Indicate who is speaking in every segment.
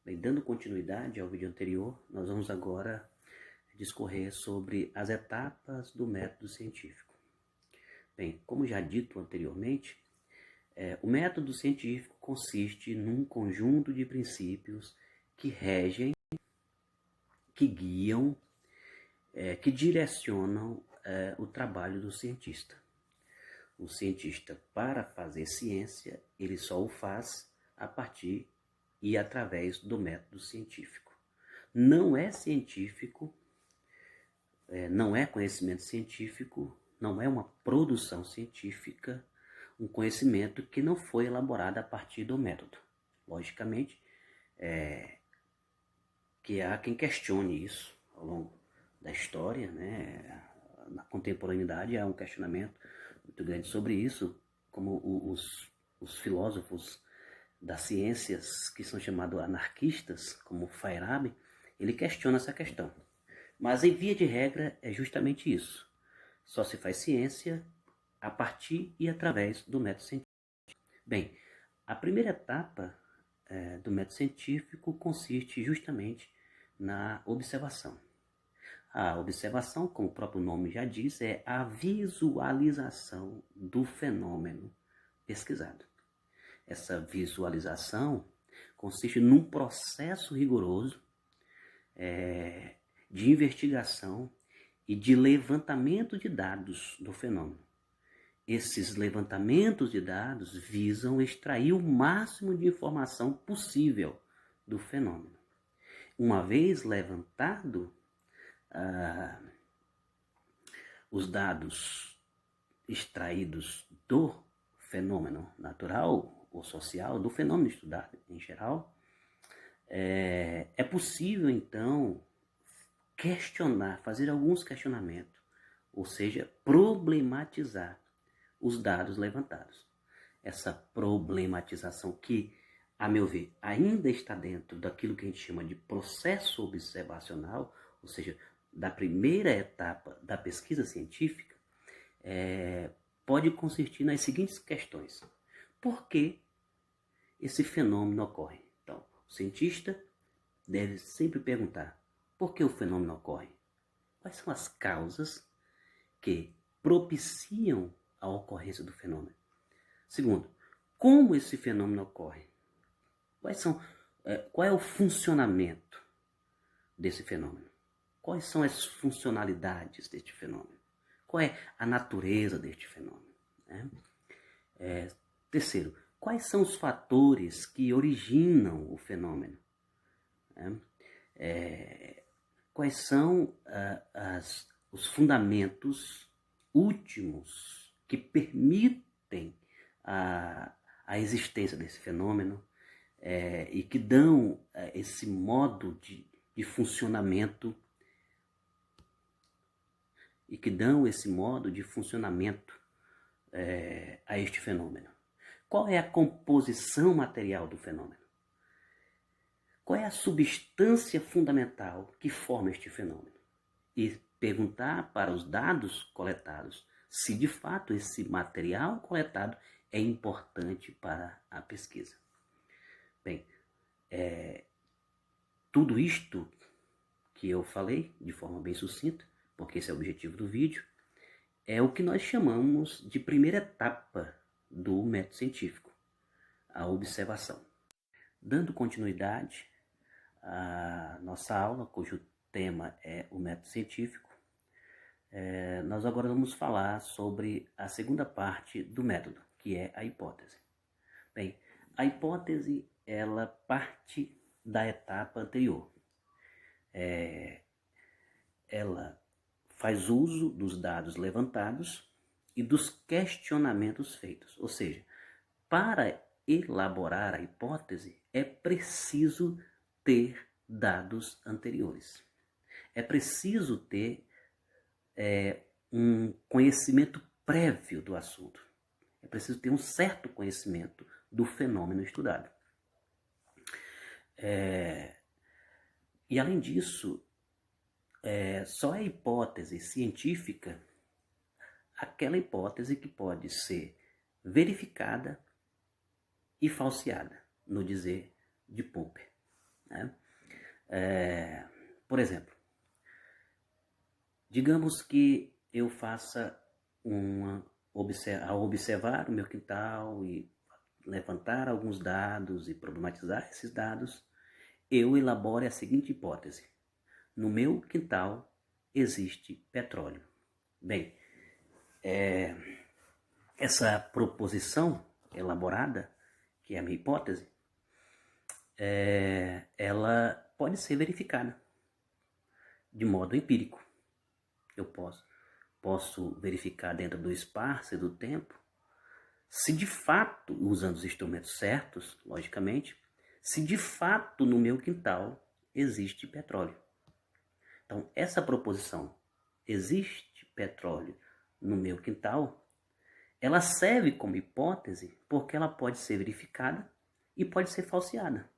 Speaker 1: Bem, dando continuidade ao vídeo anterior, nós vamos agora discorrer sobre as etapas do método científico. Bem, como já dito anteriormente, o método científico consiste num conjunto de princípios que regem, que guiam, que direcionam o trabalho do cientista. O cientista, para fazer ciência, ele só o faz a partir e através do método científico. Não é científico, não é conhecimento científico, não é uma produção científica, um conhecimento que não foi elaborado a partir do método. Logicamente, que há quem questione isso ao longo da história, né? Na contemporaneidade há um questionamento muito grande sobre isso, como os filósofos das ciências que são chamados anarquistas, como Feyerabend, ele questiona essa questão. Mas em via de regra é justamente isso. Só se faz ciência a partir e através do método científico. Bem, a primeira etapa do método científico consiste justamente na observação. A observação, como o próprio nome já diz, é a visualização do fenômeno pesquisado. Essa visualização consiste num processo rigoroso de investigação e de levantamento de dados do fenômeno. Esses levantamentos de dados visam extrair o máximo de informação possível do fenômeno. Uma vez levantado os dados extraídos do fenômeno natural ou social, do fenômeno estudado em geral, é possível então questionar, fazer alguns questionamentos, ou seja, problematizar os dados levantados. Essa problematização que, a meu ver, ainda está dentro daquilo que a gente chama de processo observacional, ou seja, da primeira etapa da pesquisa científica, pode consistir nas seguintes questões. Por que esse fenômeno ocorre? Então, o cientista deve sempre perguntar: por que o fenômeno ocorre? Quais são as causas que propiciam a ocorrência do fenômeno? Segundo, como esse fenômeno ocorre? Qual é o funcionamento desse fenômeno? Quais são as funcionalidades deste fenômeno? Qual é a natureza deste fenômeno? Terceiro, quais são os fatores que originam o fenômeno? Quais são os fundamentos últimos que permitem a existência desse fenômeno e que dão esse modo de funcionamento a este fenômeno? Qual é a composição material do fenômeno? Qual é a substância fundamental que forma este fenômeno? E perguntar para os dados coletados se de fato esse material coletado é importante para a pesquisa. Bem, tudo isto que eu falei de forma bem sucinta, porque esse é o objetivo do vídeo, é o que nós chamamos de primeira etapa do método científico, a observação. Dando continuidade à nossa aula, cujo tema é o método científico, nós agora vamos falar sobre a segunda parte do método, que é a hipótese. Bem, a hipótese, ela parte da etapa anterior. Ela faz uso dos dados levantados e dos questionamentos feitos. Ou seja, para elaborar a hipótese, é preciso ter dados anteriores. É preciso ter um conhecimento prévio do assunto. É preciso ter um certo conhecimento do fenômeno estudado. E além disso, só é hipótese científica aquela hipótese que pode ser verificada e falseada, no dizer de Popper. Por exemplo, digamos que eu faça ao observar o meu quintal e levantar alguns dados e problematizar esses dados, eu elaboro a seguinte hipótese: no meu quintal existe petróleo. Bem, essa proposição elaborada, que é a minha hipótese, ela pode ser verificada de modo empírico. Eu posso verificar dentro do espaço e do tempo se de fato, usando os instrumentos certos, logicamente, se de fato no meu quintal existe petróleo. Então, essa proposição, existe petróleo no meu quintal, ela serve como hipótese porque ela pode ser verificada e pode ser falseada.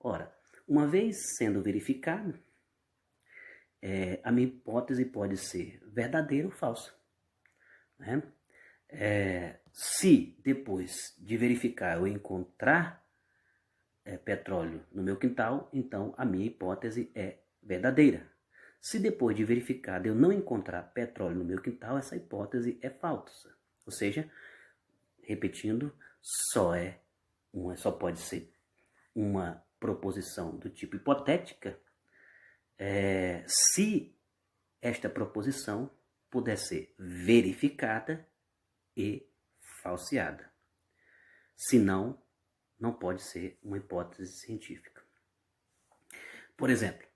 Speaker 1: Ora, uma vez sendo verificada, a minha hipótese pode ser verdadeira ou falsa. Né? Se depois de verificar eu encontrar petróleo no meu quintal, então a minha hipótese é verdadeira. Se depois de verificado eu não encontrar petróleo no meu quintal, essa hipótese é falsa. Ou seja, repetindo, só pode ser uma proposição do tipo hipotética se esta proposição puder ser verificada e falseada. Senão, não pode ser uma hipótese científica. Por exemplo,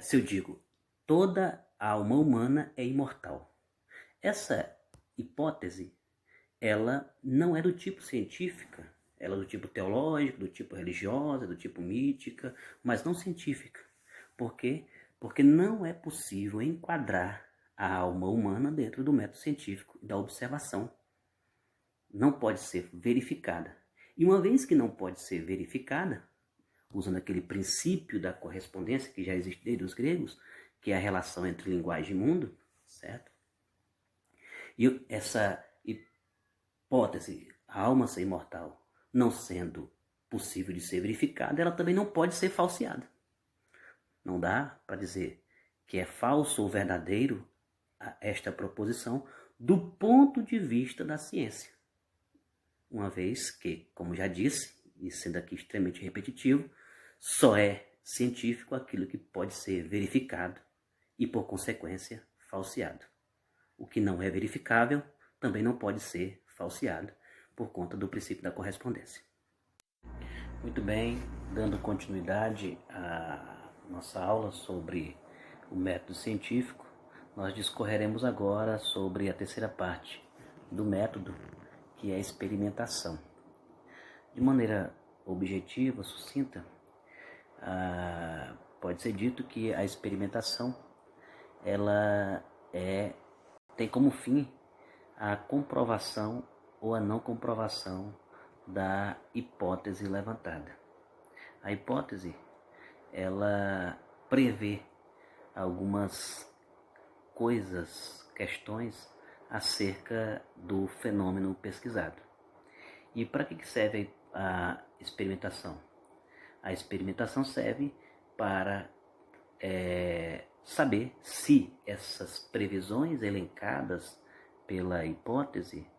Speaker 1: se eu digo toda alma humana é imortal, essa hipótese ela não é do tipo científica, ela é do tipo teológico, do tipo religiosa, do tipo mítica, mas não científica. Por quê? Porque não é possível enquadrar a alma humana dentro do método científico da observação. Não pode ser verificada. E uma vez que não pode ser verificada, usando aquele princípio da correspondência que já existe desde os gregos, que é a relação entre linguagem e mundo, certo? E essa hipótese, a alma ser imortal, não sendo possível de ser verificada, ela também não pode ser falseada. Não dá para dizer que é falso ou verdadeiro esta proposição do ponto de vista da ciência. Uma vez que, como já disse, e sendo aqui extremamente repetitivo, só é científico aquilo que pode ser verificado e, por consequência, falseado. O que não é verificável também não pode ser falseado por conta do princípio da correspondência. Muito bem, dando continuidade à nossa aula sobre o método científico, nós discorreremos agora sobre a terceira parte do método, que é a experimentação. De maneira objetiva, sucinta, pode ser dito que a experimentação ela tem como fim a comprovação ou a não comprovação da hipótese levantada. A hipótese ela prevê algumas questões acerca do fenômeno pesquisado. E para que serve a experimentação? A experimentação serve para saber se essas previsões elencadas pela hipótese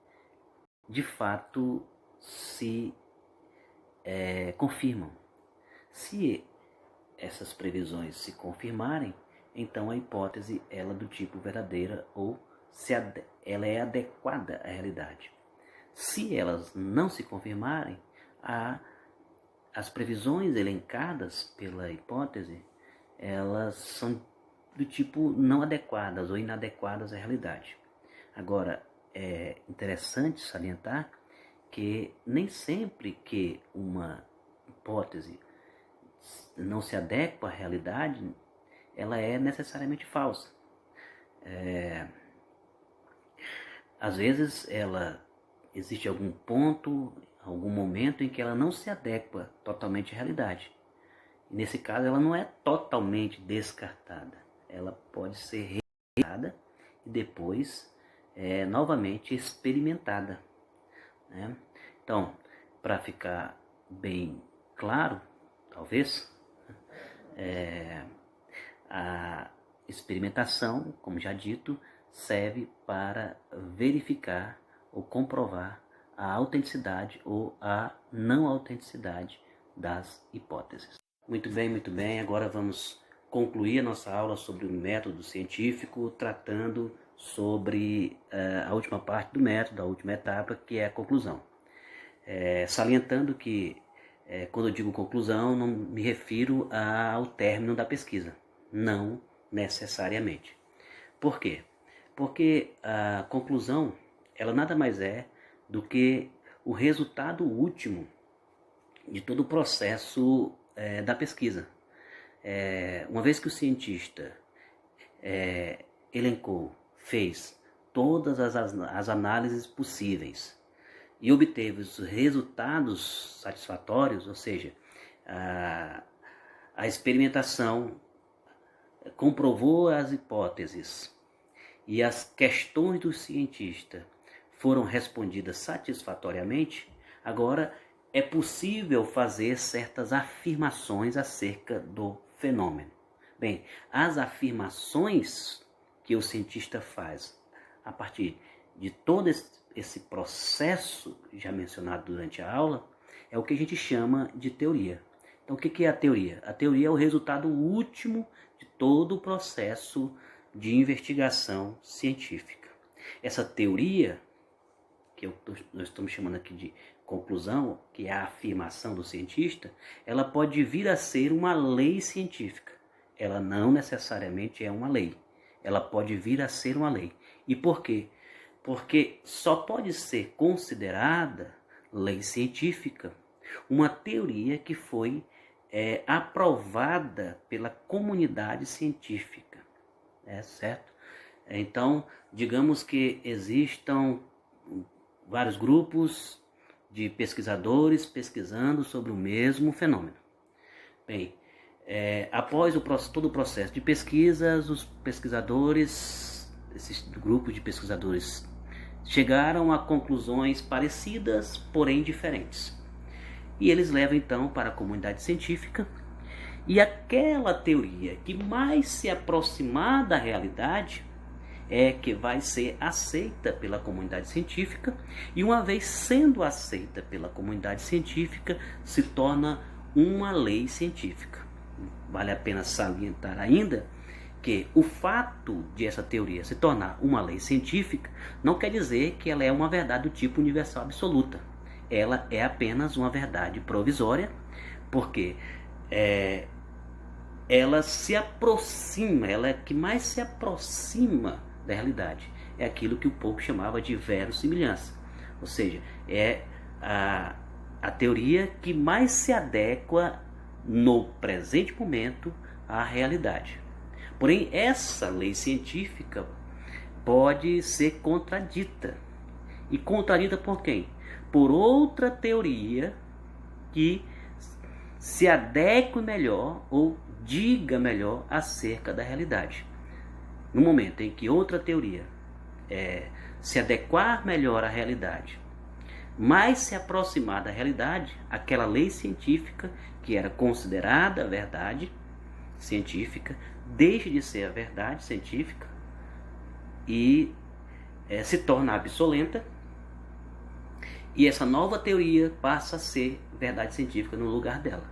Speaker 1: de fato se confirmam. Se essas previsões se confirmarem, então a hipótese ela é do tipo verdadeira ou ela é adequada à realidade. Se elas não se confirmarem, as previsões elencadas pela hipótese elas são do tipo não adequadas ou inadequadas à realidade. Agora, é interessante salientar que nem sempre que uma hipótese não se adequa à realidade, ela é necessariamente falsa. Às vezes existe algum ponto, algum momento em que ela não se adequa totalmente à realidade. E nesse caso, ela não é totalmente descartada. Ela pode ser realizada e depois novamente experimentada. Né? Então, para ficar bem claro, talvez, A experimentação, como já dito, serve para verificar ou comprovar a autenticidade ou a não autenticidade das hipóteses. Muito bem. Agora vamos concluir a nossa aula sobre o método científico, tratando sobre a última parte do método, a última etapa, que é a conclusão. Salientando que quando eu digo conclusão, não me refiro ao término da pesquisa. Não necessariamente. Por quê? Porque a conclusão, ela nada mais é do que o resultado último de todo o processo da pesquisa. Uma vez que o cientista elencou, fez todas as análises possíveis e obteve os resultados satisfatórios, ou seja, a experimentação comprovou as hipóteses e as questões do cientista foram respondidas satisfatoriamente, agora é possível fazer certas afirmações acerca do fenômeno. Bem, as afirmações que o cientista faz a partir de todo esse processo já mencionado durante a aula é o que a gente chama de teoria. Então, o que é a teoria? A teoria é o resultado último de todo o processo de investigação científica. Essa teoria, que nós estamos chamando aqui de conclusão, que é a afirmação do cientista, ela pode vir a ser uma lei científica. Ela não necessariamente é uma lei. Ela pode vir a ser uma lei. E por quê? Porque só pode ser considerada lei científica uma teoria que foi aprovada pela comunidade científica. Certo? Então, digamos que existam vários grupos de pesquisadores pesquisando sobre o mesmo fenômeno. Bem, após todo o processo de pesquisas, os pesquisadores, esses grupos de pesquisadores, chegaram a conclusões parecidas, porém diferentes. E eles levam então para a comunidade científica, e aquela teoria que mais se aproximar da realidade é que vai ser aceita pela comunidade científica, e uma vez sendo aceita pela comunidade científica, se torna uma lei científica. Vale a pena salientar ainda que o fato de essa teoria se tornar uma lei científica não quer dizer que ela é uma verdade do tipo universal absoluta. Ela é apenas uma verdade provisória, porque ela se aproxima, ela é que mais se aproxima da realidade. É aquilo que o Pope chamava de verossimilhança. Ou seja, é a teoria que mais se adequa no presente momento à realidade. Porém, essa lei científica pode ser contradita. E contradita por quem? Por outra teoria que se adeque melhor ou diga melhor acerca da realidade. No momento em que outra teoria se adequar melhor à realidade, mais se aproximar da realidade, aquela lei científica que era considerada a verdade científica deixa de ser a verdade científica e se torna obsoleta, e essa nova teoria passa a ser verdade científica no lugar dela.